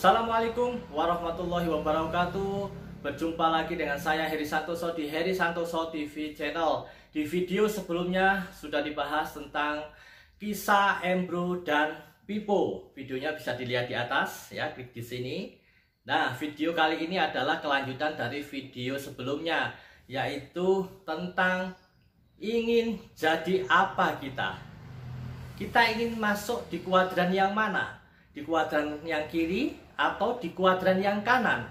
Assalamualaikum warahmatullahi wabarakatuh. Berjumpa lagi dengan saya Heri Santoso di Heri Santoso TV channel. Di video sebelumnya sudah dibahas tentang kisah Embro dan Pipo. Videonya bisa dilihat di atas ya, klik di sini. Nah, video kali ini adalah kelanjutan dari video sebelumnya, yaitu tentang ingin jadi apa kita. Kita ingin masuk di kuadran yang mana? Di kuadran yang kiri atau di kuadran yang kanan?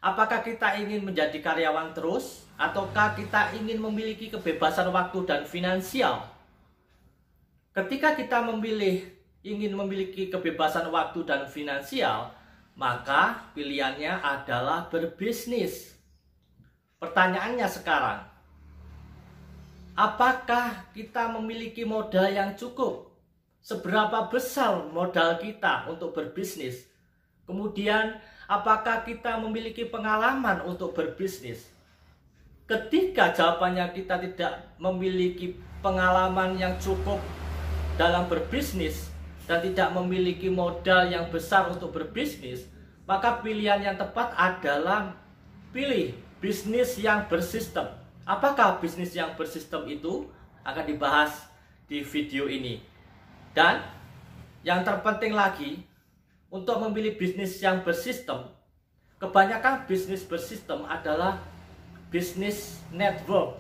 Apakah kita ingin menjadi karyawan terus ataukah kita ingin memiliki kebebasan waktu dan finansial? Ketika kita ingin memiliki kebebasan waktu dan finansial, maka pilihannya adalah berbisnis. Pertanyaannya sekarang, apakah kita memiliki modal yang cukup? Seberapa besar modal kita untuk berbisnis? Kemudian, apakah kita memiliki pengalaman untuk berbisnis? Ketika jawabannya kita tidak memiliki pengalaman yang cukup dalam berbisnis dan tidak memiliki modal yang besar untuk berbisnis, maka pilihan yang tepat adalah pilih bisnis yang bersistem. Apakah bisnis yang bersistem itu? Akan dibahas di video ini. Dan yang terpenting lagi, untuk memilih bisnis yang bersistem, kebanyakan bisnis bersistem adalah bisnis network.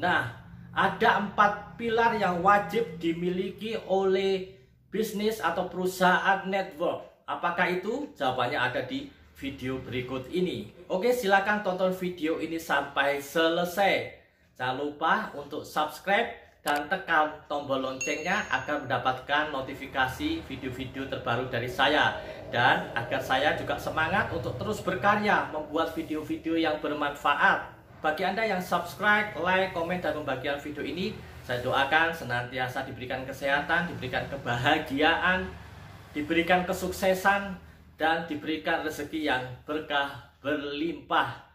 Nah, ada 4 pilar yang wajib dimiliki oleh bisnis atau perusahaan network. Apakah itu? Jawabannya ada di video berikut ini. Oke, silakan tonton video ini sampai selesai. Jangan lupa untuk subscribe dan tekan tombol loncengnya agar mendapatkan notifikasi video-video terbaru dari saya. Dan agar saya juga semangat untuk terus berkarya membuat video-video yang bermanfaat. Bagi Anda yang subscribe, like, komen, dan membagikan video ini, saya doakan senantiasa diberikan kesehatan, diberikan kebahagiaan, diberikan kesuksesan, dan diberikan rezeki yang berkah berlimpah.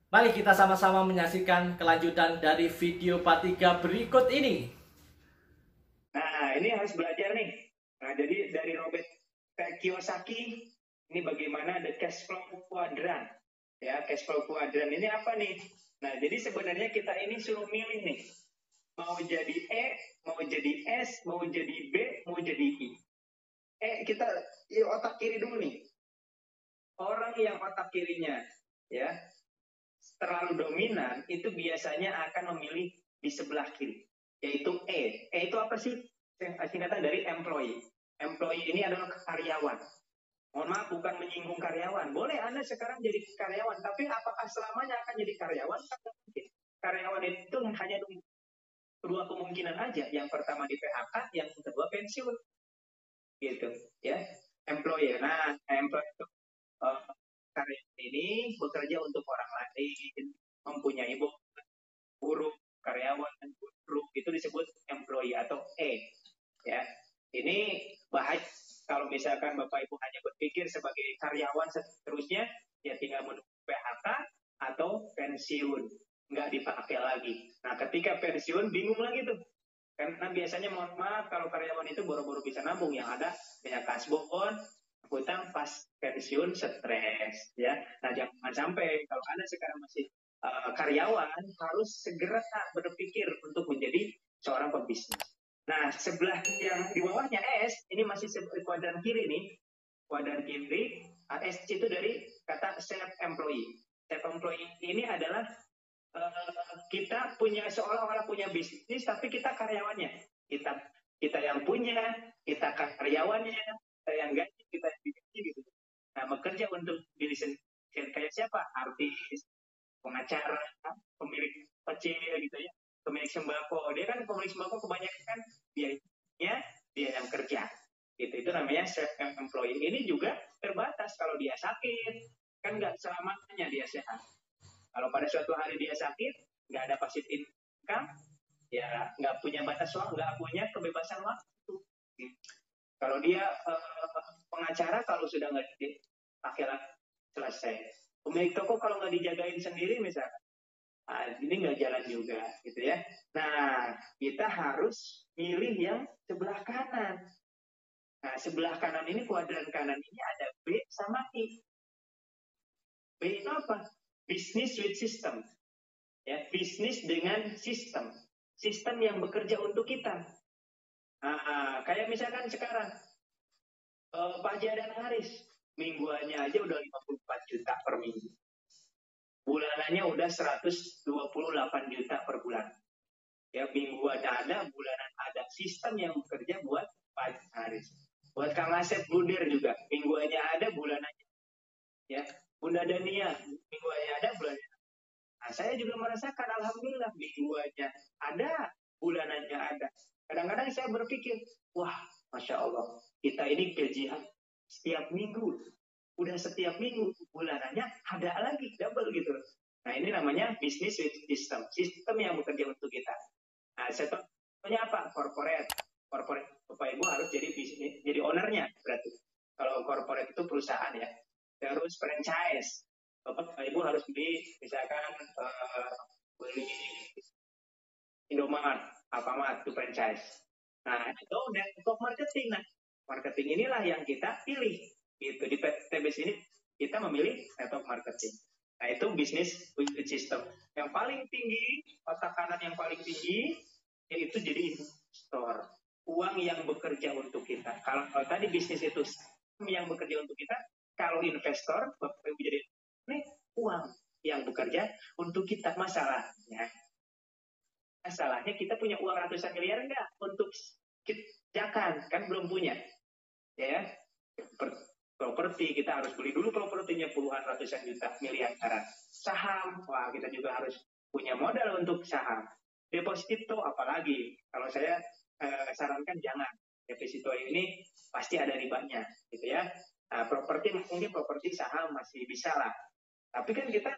Mari kita sama-sama menyaksikan kelanjutan dari video part 3 berikut ini. Nah, ini harus belajar nih. Nah, jadi dari Robert Kiyosaki, ini bagaimana the cash flow quadrant. Ya, cash flow quadrant ini apa nih? Nah, jadi sebenarnya kita ini suruh milih nih. Mau jadi E, mau jadi S, mau jadi B, mau jadi I. Kita otak kiri dulu nih. Orang yang otak kirinya ya terlalu dominan itu biasanya akan memilih di sebelah kiri, yaitu E. E itu apa sih? Singkatan dari employee. Employee ini adalah karyawan. Mohon maaf, bukan menyinggung karyawan. Boleh Anda sekarang jadi karyawan, tapi apakah selamanya akan jadi karyawan? Karyawan itu hanya dua kemungkinan aja. Yang pertama di PHK, yang kedua pensiun. Gitu, ya. Employee. Nah, employee itu karyawan ini bekerja untuk orang lain, mempunyai buruh, karyawan, buruh, itu disebut employee atau E. Ya, ini bahaya kalau misalkan Bapak Ibu hanya berpikir sebagai karyawan seterusnya, ya tinggal menunggu PHK atau pensiun, nggak dipakai lagi. Nah, ketika pensiun bingung lagi tuh. Karena biasanya mohon maaf kalau karyawan itu boro-boro bisa nabung, yang ada banyak kasbon, hutang, pas pensiun stres ya. Nah, jangan sampai kalau Anda sekarang masih karyawan harus segera berpikir untuk menjadi seorang pebisnis. Nah, sebelah yang di bawahnya S ini masih kuadran kiri nih. Kuadran kiri S itu dari kata self employee. Self employee ini adalah kita punya seolah-olah punya bisnis tapi kita karyawannya. Kita yang punya, kita karyawannya, kita yang gaji, kita yang digaji gitu. Nah, bekerja untuk diri sendiri. Kayak siapa? Artis, pengacara, pemilik kecil gitu ya, pemilik sembako. Dia kan pemilik sembako kebanyakan kan dia yang kerja. Itu namanya self employee. Ini juga terbatas kalau dia sakit, kan nggak selamanya dia sehat. Kalau pada suatu hari dia sakit, nggak ada passive income, ya nggak punya batas waktu, nggak punya kebebasan waktu. Kalau dia pengacara, kalau sudah nggak dipakai selesai. Pemilik toko kalau nggak dijagain sendiri misalkan, ini nggak jalan juga, gitu ya. Nah, kita harus milih yang sebelah kanan. Nah, sebelah kanan ini, kuadran kanan ini ada B sama I. B itu apa? Business with system. Ya, bisnis dengan sistem. Sistem yang bekerja untuk kita. Kayak misalkan sekarang, Pak Jadan Haris, mingguannya aja udah 54 juta per minggu. Bulanannya udah 128 juta per bulan. Ya, mingguan ada, bulanan ada. Sistem yang bekerja buat Pak Haris. Buat Kang Asep Budir juga, mingguannya ada, bulanannya. Ya, Bunda Dania, mingguannya ada, bulanannya. Nah, saya juga merasakan, alhamdulillah, mingguannya ada, bulanannya ada. Kadang-kadang saya berpikir, wah, Masya Allah, kita ini gajian setiap minggu. Udah setiap minggu, bulanannya ada lagi, double gitu. Nah, ini namanya business with system. Sistem yang bekerja untuk kita. Nah, contohnya apa? Corporate. Bapak Ibu harus jadi bisnis, jadi ownernya berarti. Kalau corporate itu perusahaan ya. Terus franchise. Bapak Ibu harus beli, misalkan beli Indomaret, Alfamart itu franchise. Nah, itu network marketing. Nah, marketing inilah yang kita pilih. Gitu. Di PTBS ini kita memilih network marketing. Nah, itu bisnis with system. Yang paling tinggi, otak kanan yang paling tinggi, yaitu jadi investor. Uang yang bekerja untuk kita. Kalau tadi bisnis itu yang bekerja untuk kita, kalau investor, Bapak Ibu jadi ini uang yang bekerja untuk kita. Masalahnya kita punya uang ratusan miliar enggak untuk kerjakan, kan belum punya. Ya, properti kita harus beli dulu propertinya puluhan ratusan juta miliaran. Saham, wah kita juga harus punya modal untuk saham. Deposito apalagi, kalau saya sarankan jangan. Deposito ini pasti ada ribanya, gitu ya. Nah, properti mungkin properti saham masih bisa lah. Tapi kan kita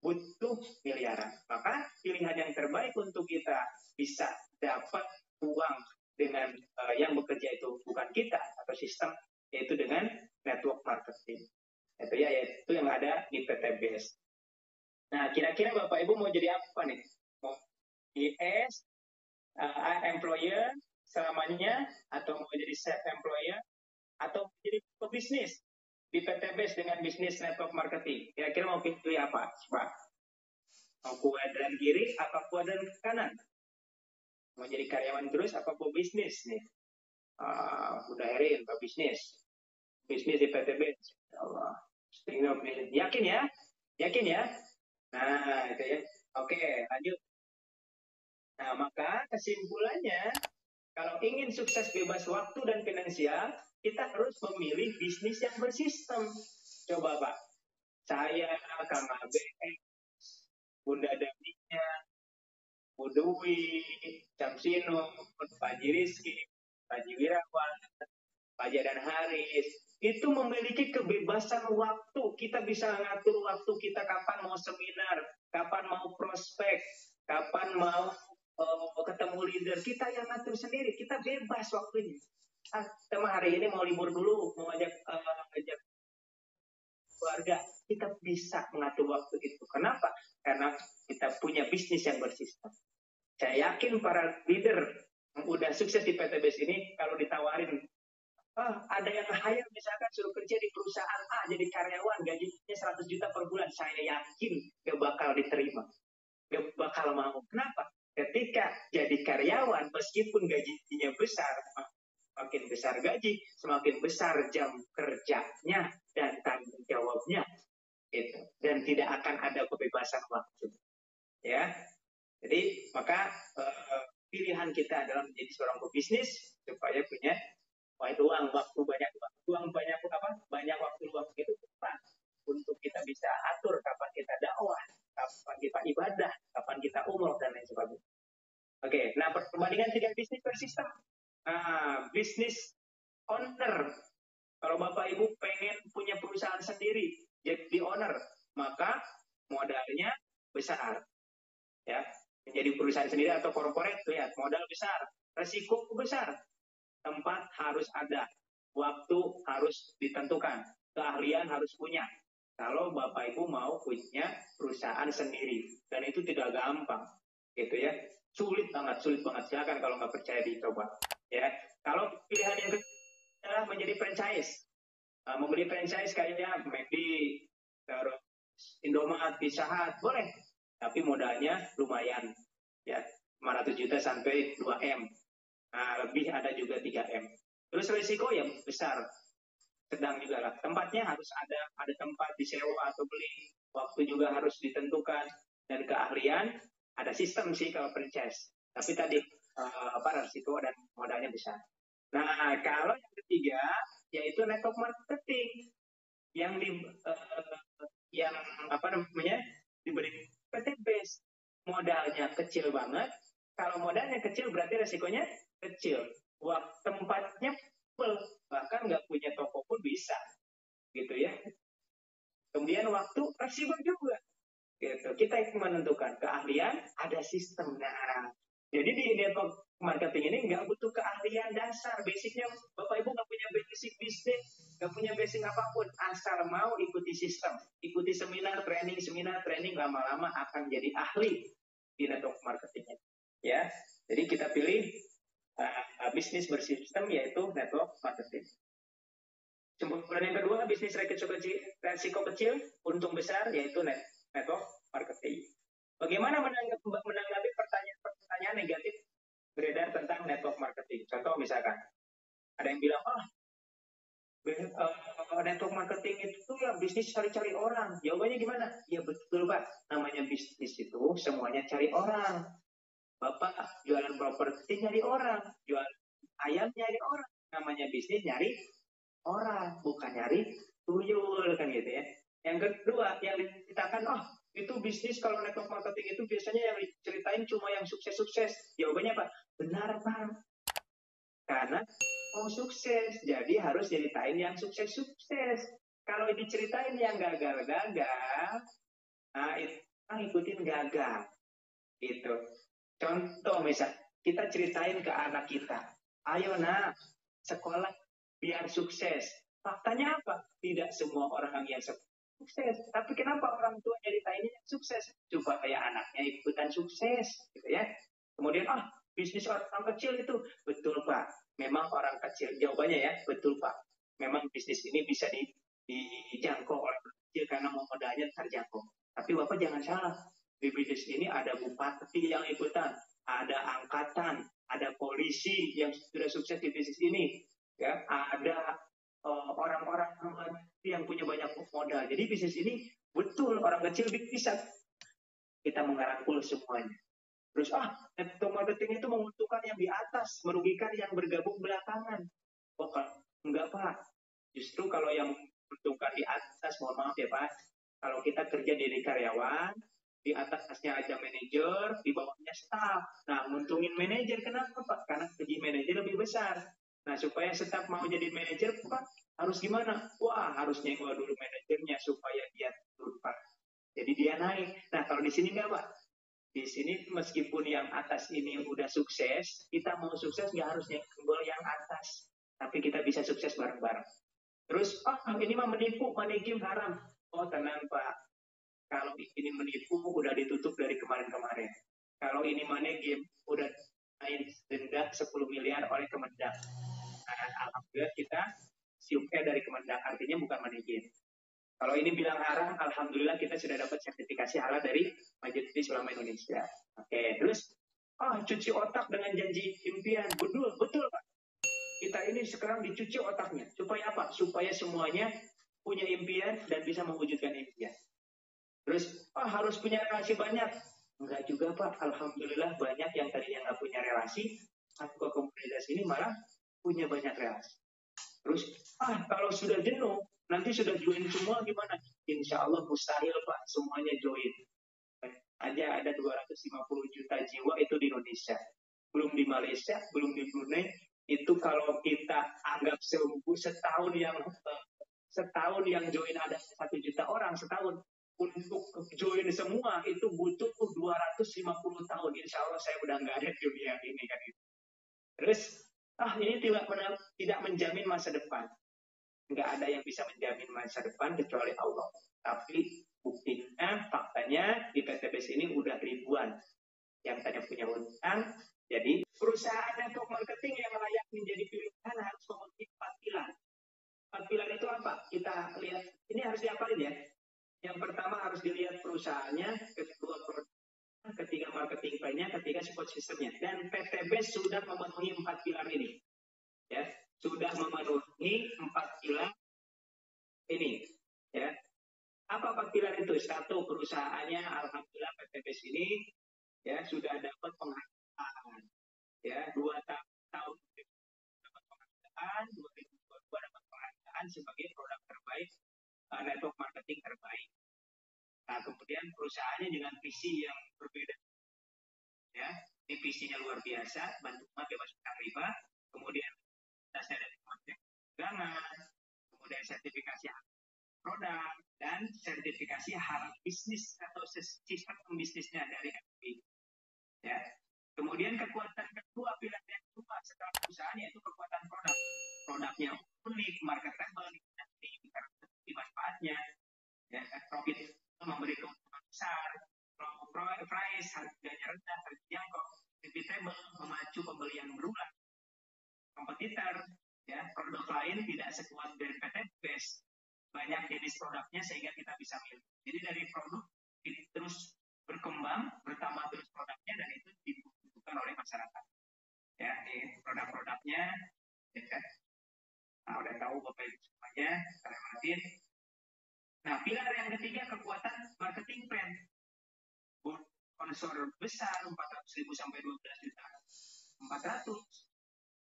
butuh miliaran. Maka pilihan yang terbaik untuk kita bisa dapat uang dengan yang bekerja itu bukan kita atau sistem, yaitu dengan network marketing. Yaitu yang ada di PTBS. Nah, kira-kira Bapak Ibu mau jadi apa nih? Mau IS, employer selamanya, atau mau jadi self-employer, atau jadi pebisnis di PTBS dengan bisnis network marketing? Kira-kira mau pilih apa, Pak? Mau kuadran kiri apa kuadran kanan? Mau jadi karyawan terus apa pebisnis nih? Udah Herin, pebisnis. Bisnis di PTBS. Allah. Yakin ya? Yakin ya? Nah, itu ya. Oke, lanjut. Nah, maka kesimpulannya, kalau ingin sukses bebas waktu dan finansial, kita harus memilih bisnis yang bersistem. Coba Pak, saya, Kang Abe, Bunda Daminya, Bu Dewi, Camsino, Pak Rizky, Pak Wirawan, Pak Jadan Haris, itu memiliki kebebasan waktu. Kita bisa ngatur waktu kita kapan mau seminar, kapan mau prospek, kapan mau ketemu leader. Kita yang ngatur sendiri, kita bebas waktunya. Kita hari ini mau libur dulu, mau ajak keluarga, kita bisa mengatur waktu itu. Kenapa? Karena kita punya bisnis yang bersistem. Saya yakin para leader yang udah sukses di PTBS ini, kalau ditawarin, ada yang hire misalkan suruh kerja di perusahaan A, jadi karyawan, gajinya 100 juta per bulan, saya yakin gak bakal diterima. Gak bakal mau. Kenapa? Ketika jadi karyawan, meskipun gajinya besar, semakin besar gaji, semakin besar jam kerjanya dan tanggung jawabnya, itu, dan tidak akan ada kebebasan waktu. Ya, jadi maka pilihan kita adalah menjadi seorang pebisnis supaya punya banyak waktu luang itu tepat untuk kita bisa atur kapan kita dakwah, kapan kita ibadah, kapan kita umroh dan lain sebagainya. Oke, nah perbandingan tiga bisnis bersistem. Bisnis owner. Kalau Bapak Ibu pengen punya perusahaan sendiri, jadi owner, maka modalnya besar. Ya, menjadi perusahaan sendiri atau corporate, lihat modal besar, resiko besar. Tempat harus ada, waktu harus ditentukan, keahlian harus punya. Kalau Bapak Ibu mau punya perusahaan sendiri, dan itu tidak gampang, gitu ya. Sulit banget. Silakan kalau nggak percaya dicoba. Ya, kalau pilihan yang ketiga, franchise. Membeli franchise kayaknya McD, terus Indomaret, Pizza Hut, boleh. Tapi modalnya lumayan, ya 500 juta sampai 2M. Nah, lebih ada juga 3M. Terus risiko yang besar, sedang juga lah. Tempatnya harus ada tempat disewa atau beli. Waktu juga harus ditentukan. Dan keahlian, ada sistem sih kalau franchise. Tapi tadi risiko dan modalnya besar. Nah, kalau yang ketiga yaitu network marketing yang diberi PT base, modalnya kecil banget. Kalau modalnya kecil berarti resikonya kecil. Tempatnya full, bahkan nggak punya toko pun bisa, gitu ya. Kemudian waktu fleksibel juga, gitu. Kita yang menentukan keahlian, ada sistem. Nah, jadi di network marketing ini nggak butuh keahlian dasar, basicnya Bapak Ibu nggak punya basic bisnis, nggak punya basic apapun, asal mau ikuti sistem, ikuti seminar, training, lama-lama akan jadi ahli di network marketingnya. Ya, jadi kita pilih bisnis bersistem yaitu network marketing. Kemudian yang kedua, bisnis resiko kecil, untung besar yaitu network marketing. Bagaimana menanggapi pertanyaan negatif beredar tentang network marketing? Contoh misalkan, ada yang bilang, network marketing itu ya bisnis cari-cari orang. Jawabannya gimana? Ya betul Pak, namanya bisnis itu semuanya cari orang. Bapak jualan properti nyari orang, jual ayam nyari orang. Namanya bisnis nyari orang, bukan nyari tuyul kan gitu ya. Yang kedua, yang dikatakan, itu bisnis kalau network marketing itu biasanya yang diceritain cuma yang sukses-sukses. Jawabannya Pak, benar Pak. Karena mau sukses, jadi harus ceritain yang sukses-sukses. Kalau diceritain yang gagal-gagal, nah itu ikutin gagal. Gitu. Contoh misal, kita ceritain ke anak kita, ayo nak, sekolah biar sukses. Faktanya apa? Tidak semua orang yang sukses. Tapi kenapa orang tua nyeritain yang sukses? Supaya anaknya ikutan sukses. Gitu ya. Kemudian, bisnis orang kecil itu. Betul Pak, memang orang kecil. Jawabannya ya, betul Pak. Memang bisnis ini bisa dijangkau oleh orang kecil karena modalnya terjangkau. Tapi Bapak jangan salah. Di bisnis ini ada bupati yang ikutan, ada angkatan, ada polisi yang sudah sukses di bisnis ini, ya, ada orang-orang yang punya banyak modal. Jadi bisnis ini betul orang kecil bisa. Kita mengerangkul semuanya. Terus network marketing itu menguntungkan yang di atas, merugikan yang bergabung belakangan. Enggak Pak. Justru kalau yang menguntungkan di atas, mohon maaf ya Pak, kalau kita kerja jadi karyawan, di atasnya ada manajer, di bawahnya staff. Nah, nguntungin manajer kenapa Pak? Karena gaji manajer lebih besar. Nah, supaya staff mau jadi manajer, Pak, harus gimana? Harus nyewa dulu manajernya supaya dia turun Pak. Jadi dia naik. Nah, kalau di sini enggak Pak. Di sini meskipun yang atas ini udah sukses, kita mau sukses nggak harus nyenggol yang atas. Tapi kita bisa sukses bareng-bareng. Terus, ini mah menipu, money game haram. Tenang Pak. Kalau ini menipu, udah ditutup dari kemarin-kemarin. Kalau ini money game, udah main denda 10 miliar oleh Kemendak. Nah, alhamdulillah kita siupnya dari Kemendak, artinya bukan money game. Kalau ini bilang haram, alhamdulillah kita sudah dapat sertifikasi halal dari Majelis Ulama Indonesia. Oke, terus, cuci otak dengan janji impian. Betul Pak. Kita ini sekarang dicuci otaknya. Supaya apa? Supaya semuanya punya impian dan bisa mewujudkan impian. Terus, harus punya relasi banyak. Enggak juga Pak, alhamdulillah banyak yang tadinya nggak punya relasi, masuk ke komunitas ini malah punya banyak relasi. Terus, kalau sudah jenuh, nanti sudah join semua gimana? Insya Allah mustahil Pak, semuanya join. Aja ada 250 juta jiwa itu di Indonesia. Belum di Malaysia, belum di Brunei. Itu kalau kita anggap setahun yang join ada 1 juta orang setahun. Untuk join semua itu butuh 250 tahun. Insya Allah saya udah nggak ada di dunia ini kan. Terus, ini tidak menjamin masa depan. Nggak ada yang bisa menjamin masa depan kecuali Allah. Tapi buktinya, faktanya di PTBS ini udah ribuan yang tanya punya utang. Jadi perusahaan network marketing yang layak menjadi pilihan harus memenuhi 4 pilar. kita lihat, ini harus dihafalin ya. Yang pertama harus dilihat perusahaannya, kedua ketiga marketing plan-nya, ketiga support system-nya. Dan PTB sudah memenuhi 4 pilar ini. Ya, sudah memenuhi 4 pilar ini. Ya. Apa 4 pilar itu? Satu, perusahaannya alhamdulillah PTB ini ya sudah dapat penghargaan. Ya, 2 tahun dapat penghargaan, 2022 dapat penghargaan sebagai produk terbaik, network marketing terbaik. Nah, kemudian perusahaannya dengan visi yang berbeda. Ya, ini visinya luar biasa, bantu umat bebas riba, kemudian dasar dari Kementerian Perdagangan, kemudian sertifikasi produk dan sertifikasi halal bisnis atau sistem bisnisnya dari FPI. Ya. Kemudian kekuatan kedua, pilar yang kedua setelah perusahaan yaitu kekuatan produk. Produknya unik, marketable, di manfaatnya, ya, profit memberi keuntungan besar, low price, harganya rendah, terjangkau, profitable, memacu pembelian berulang, kompetitor, ya, produk lain tidak sekuat dari PT Best, banyak jenis produknya sehingga kita bisa milih. Jadi dari produk terus berkembang, bertambah terus produknya dan itu dibutuhkan oleh masyarakat. Ya, ini produk-produknya, ya kan? Nah, udah tahu Bapak Ibu semuanya, kita lewatin. Nah, pilar yang ketiga kekuatan marketing plan. Sponsor besar 400.000 sampai 12.400.000.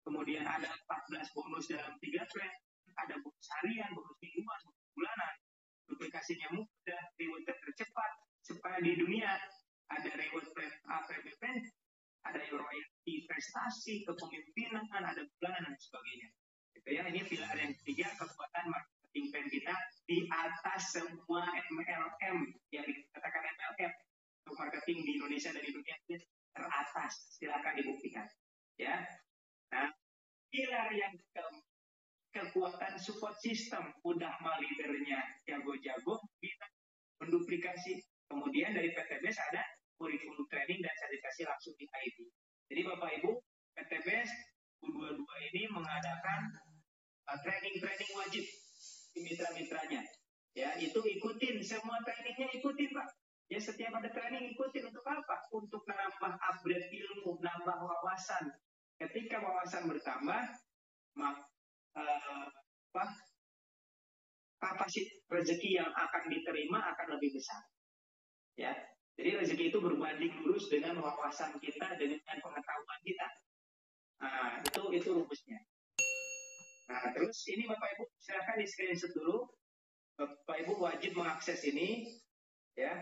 Kemudian ada 14 bonus dalam 3 plan. Ada bonus harian, bonus mingguan, bonus bulanan. Duplikasinya mudah, reward tercepat. Supaya di dunia ada reward plan APBN, ada royalti investasi, kepemimpinan, ada bulanan dan sebagainya. Gitu ya, ini pilar yang ketiga kekuatan marketing plan kita di atas semua MLM yang dikatakan MLM untuk marketing di Indonesia dan di dunia ini teratas. Silakan dibuktikan. Ya. Nah, pilar yang keempat kekuatan support system, udah leadernya jago-jago, kita menduplikasi. Kemudian dari PTBS ada kurikulum training dan sertifikasi langsung di IT. Jadi Bapak Ibu, PTBS U22 ini mengadakan training wajib di mitra-mitranya. Ya, itu ikutin semua trainingnya, ikutin Pak. Ya, setiap ada training ikutin untuk apa? Untuk menambah upgrade ilmu, nambah wawasan. Ketika wawasan bertambah, kapasitas rezeki yang akan diterima akan lebih besar. Ya, jadi rezeki itu berbanding lurus dengan wawasan kita, dengan pengetahuan kita. Nah, itu rumusnya. Nah, terus ini Bapak Ibu silakan di screenshot dulu. Bapak Ibu wajib mengakses ini, ya.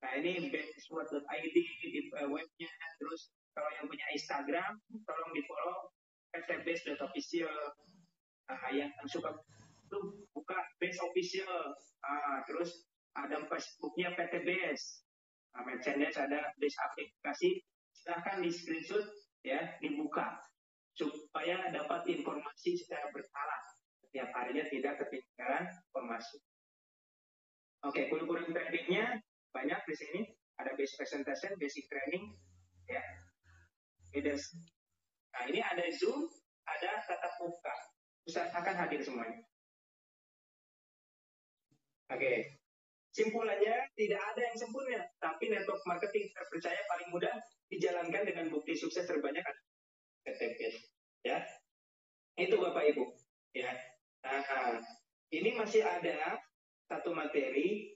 Nah, ini backsword.id di webnya. Terus kalau yang punya Instagram, tolong di follow @base.official. Nah, yang suka itu buka base official. Nah, terus ada Facebooknya PTBS. Nah, merchandise ada base aplikasi. Silahkan di screenshot, ya, dibuka supaya dapat informasi secara berkala. Setiap harinya tidak ketinggalan informasi. Oke, kurikulum trainingnya banyak di sini. Ada basic presentation, basic training, ya. Nah, ini ada Zoom, ada tatap muka. Usahakan hadir semuanya. Oke. Simpulannya, tidak ada yang sempurna, tapi network marketing terpercaya paling mudah dijalankan dengan bukti sukses terbanyak adalah PTB. Ya, itu Bapak Ibu. Ya, nah, ini masih ada satu materi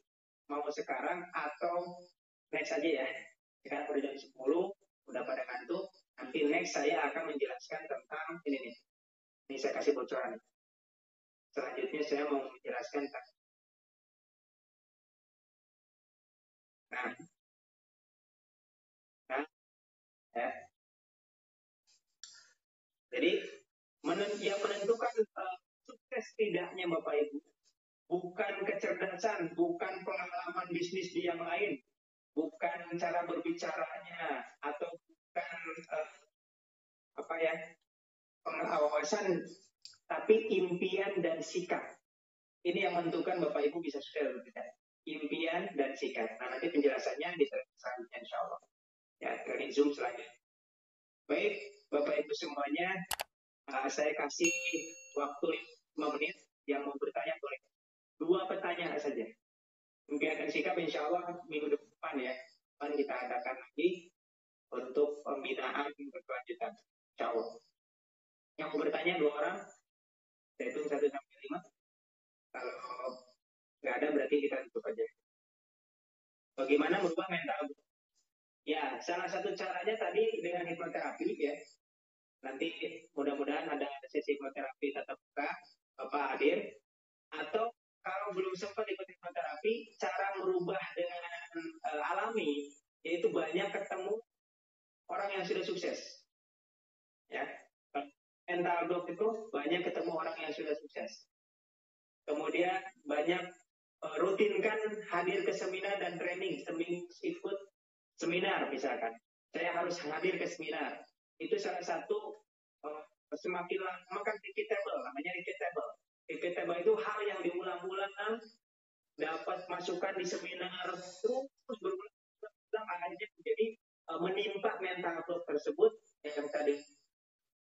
mau sekarang atau next aja ya. Sekarang udah jam 10, udah pada ngantuk. Nanti next saya akan menjelaskan tentang ini nih. Ini saya kasih bocoran. Selanjutnya saya mau menjelaskan tentang ya. Jadi yang menentukan sukses tidaknya Bapak Ibu bukan kecerdasan, bukan pengalaman bisnis di yang lain, bukan cara berbicaranya atau bukan pengawasan, tapi impian dan sikap. Ini yang menentukan Bapak Ibu bisa sukses atau tidak. Impian dan sikap. Nah, nanti penjelasannya di selanjutnya insya Allah. Ya, training Zoom selanjutnya. Baik, Bapak Ibu semuanya, saya kasih waktu 5 menit. Yang mau bertanya boleh. 2 pertanyaan saja. Kegiatan sikap insya Allah minggu depan ya, depan kita adakan lagi untuk pembinaan berkelanjutan. Insya Allah. Yang mau bertanya 2 orang, saya hitung 1 sampai 5. Kalau nggak ada berarti kita tutup aja. Bagaimana merubah mental? Ya, salah satu caranya tadi dengan hipnoterapi ya. Nanti mudah-mudahan ada sesi hipnoterapi tatap muka, Bapak hadir. Atau kalau belum sempat ikut hipnoterapi, cara merubah dengan alami, yaitu banyak ketemu orang yang sudah sukses. Ya, mental block itu banyak ketemu orang yang sudah sukses. Kemudian banyak rutinkan hadir ke seminar dan training, ikut seminar misalkan. Saya harus hadir ke seminar. Itu salah satu semakin lama kan repeatable, namanya repeatable. Repeatable itu hal yang diulang-ulang, dapat masukan di seminar terus berulang-ulang akhirnya menjadi menimpa mental block tersebut yang tadi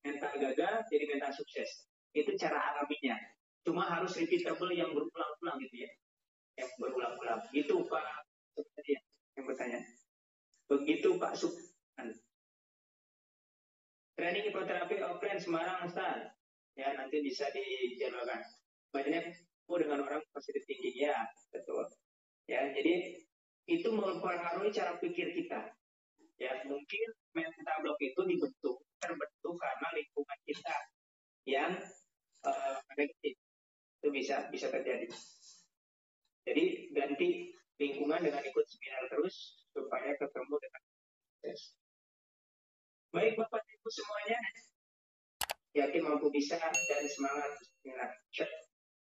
mental gagal jadi mental sukses. Itu cara alaminya. Cuma harus repeatable yang berulang-ulang gitu ya. Yang berulang-ulang. Itu Pak tadi yang bertanya. Begitu Pak Subhan. Training hipnoterapi offline Semarang Ustaz. Ya nanti bisa dijadwalkan. Banyak dengan orang positif tinggi ya, betul. Ya, jadi itu mempengaruhi cara pikir kita. Ya, mungkin mental block itu terbentuk karena lingkungan kita yang negatif. Itu bisa terjadi. Jadi ganti lingkungan dengan ikut seminar terus supaya ketemu dengan sukses. Baik Bapak Ibu semuanya, yakin mampu bisa dan semangat seminar.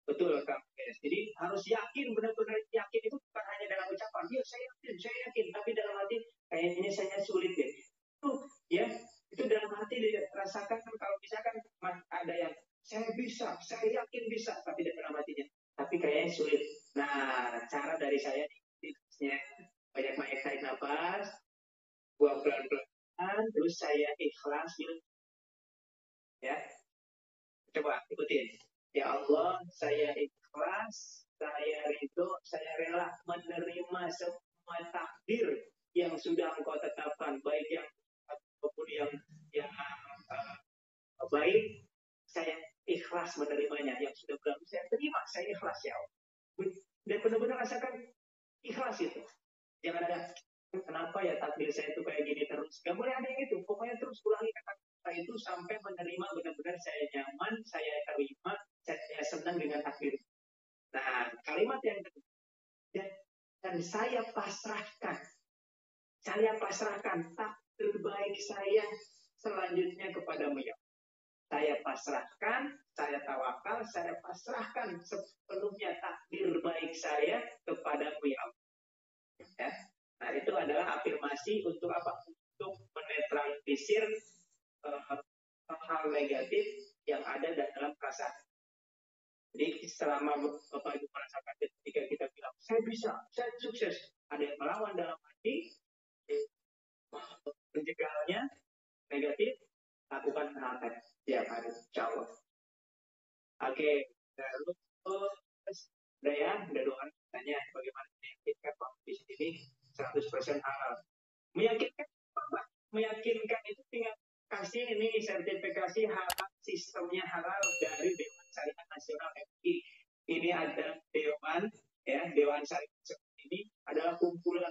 Betul Kang. Jadi harus yakin, benar-benar yakin itu bukan hanya dalam ucapan. Ya saya yakin, tapi dalam hati kayaknya saya sulit deh. Itu ya, itu dalam hati dirasakan kalau misalkan ada yang saya bisa, saya yakin bisa, tapi dalam hatinya. Tapi kayaknya sulit. Nah, cara dari saya tipsnya banyak-banyak tarik nafas, buang pelan-pelan, terus saya ikhlas gitu. Ya, coba ikutin. Ya Allah, saya ikhlas, saya ridho, saya rela menerima semua takdir yang sudah Engkau tetapkan, baik yang ataupun yang baik, saya ikhlas menerimanya. Yang sudah berlalu saya terima, saya ikhlas ya Allah. Dan benar-benar rasakan ikhlas itu. Jangan ada kenapa ya takdir saya itu kayak gini terus. Gak boleh ada yang itu. Pokoknya terus ulangi kata-kata itu sampai menerima benar-benar saya nyaman, saya terima, saya senang dengan takdir. Nah, kalimat yang kedua, dan saya pasrahkan takdir baik saya selanjutnya kepadamu ya. Saya pasrahkan, saya tawakal, saya pasrahkan sepenuhnya takdir baik saya kepadamu ya. Ya. Nah, itu adalah afirmasi untuk apa? Untuk menetralisir hal negatif yang ada dalam perasaan. Jadi selama Bapak Ibu merasakan ketika kita bilang saya bisa, saya sukses, ada yang melawan dalam hati, menjegalnya negatif, lakukan hal setiap hari, insya Allah. Oke, terus udah ya, udah 2 orang tanya bagaimana meyakinkan bahwa bisnis ini 100% halal. Meyakinkan itu tinggal kasih ini sertifikasi halal, sistemnya halal dari Dewan Syariah Nasional MUI. Ini ada Dewan Syariah ini adalah kumpulan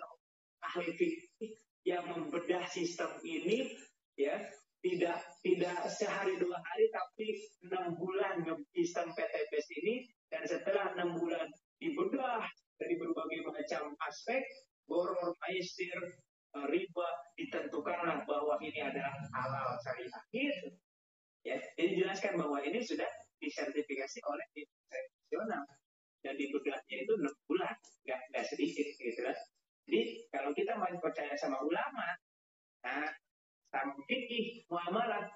ahli fikih yang membedah sistem ini ya, tidak sehari 2 hari tapi 6 bulan sistem PTPS ini, dan setelah 6 bulan dibedah dari berbagai macam aspek, boror, maisir, riba, ditentukanlah bahwa ini adalah halal syariah gitu. Ya, jadi dijelaskan bahwa ini sudah disertifikasi oleh Dewan Nasional dan dibedahnya itu 6 bulan, nggak sedikit gitu kan. Jadi kalau kita masih percaya sama ulama, nah sama fikih muamalah,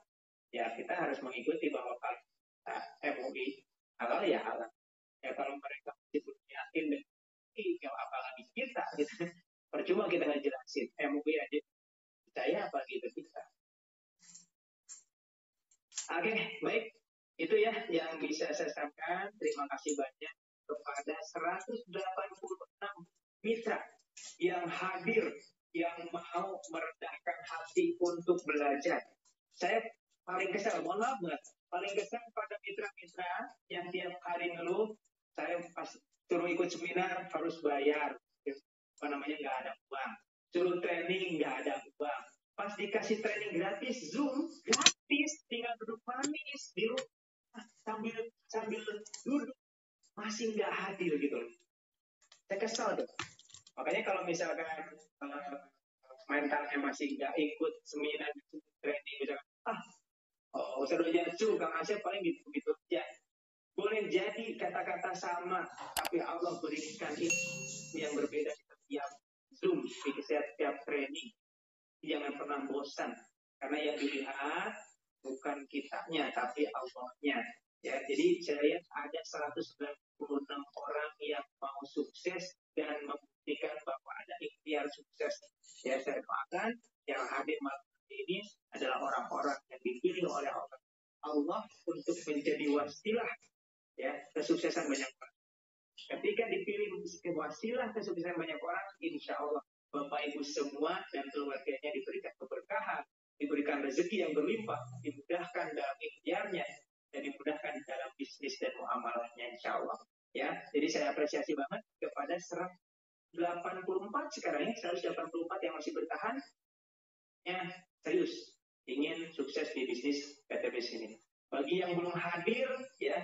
ya kita harus mengikuti bahwa kalau MUI halal ya halal. Ya kalau mereka masih belum yakin dan ya apalagi kita gitu. Percuma kita ngejelasin, MUI aja percaya apa gitu kita. Oke, baik. Itu ya yang bisa saya sampaikan. Terima kasih banyak kepada 186 mitra yang hadir, yang mau merendahkan hati untuk belajar. Saya paling kesal, mohon maaf banget, paling kesal pada mitra-mitra yang tiap hari ngeluh, saya pas suruh ikut seminar harus bayar, nggak ada uang, suruh training nggak ada uang, pas dikasih training gratis Zoom gratis, tinggal duduk manis di rumah sambil duduk masih nggak hadir gitu loh. Saya kesal tuh. Makanya kalau misalkan mentalnya masih nggak ikut seminar training misalkan, usah jatuh Kang Asep paling gitu aja. Boleh jadi kata-kata sama, tapi Allah berikan ilmu yang berbeda di setiap Zoom, di setiap training. Jangan pernah bosan, karena yang dilihat bukan kitanya, tapi Allahnya. Ya, jadi saya lihat ada 196 orang yang mau sukses dan membuktikan bahwa ada ikhtiar sukses. Ya, saya doakan yang hadir malam ini adalah orang-orang yang dipilih oleh Allah untuk menjadi wasilah, ya, kesuksesan banyak orang. Ketika dipilih wasilah kesuksesan banyak orang, insya Allah Bapak Ibu semua dan keluarganya diberikan keberkahan, diberikan rezeki yang berlimpah, dimudahkan dalam ikhtiarnya, dan dimudahkan dalam bisnis dan muamalahnya, insya Allah. Ya, jadi saya apresiasi banget kepada 184 sekarang ini, 184 yang masih bertahan, ya serius ingin sukses di bisnis PTBIS ini. Bagi yang belum hadir, ya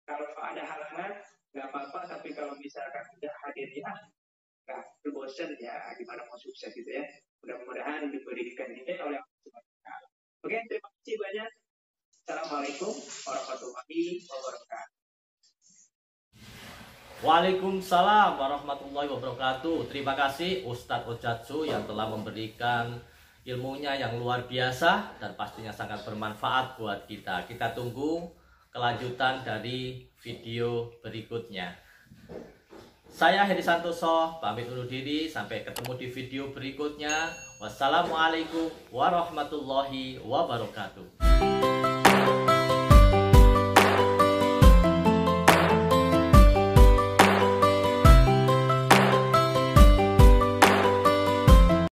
kalau ada halangan nggak apa-apa, tapi kalau misalkan udah hadir ya nggak bosan ya, gimana mau sukses gitu ya. Mudah-mudahan diberikan hidayah oleh Allah Subhanahu wa Ta'ala. Oke, terima kasih banyak. Assalamualaikum warahmatullahi wabarakatuh. Waalaikumsalam warahmatullahi wabarakatuh. Terima kasih Ustadz Ojatsu yang telah memberikan ilmunya yang luar biasa dan pastinya sangat bermanfaat buat kita. Kita tunggu kelanjutan dari video berikutnya. Saya Hedi Santoso pamit undur diri, sampai ketemu di video berikutnya. Wassalamualaikum warahmatullahi wabarakatuh.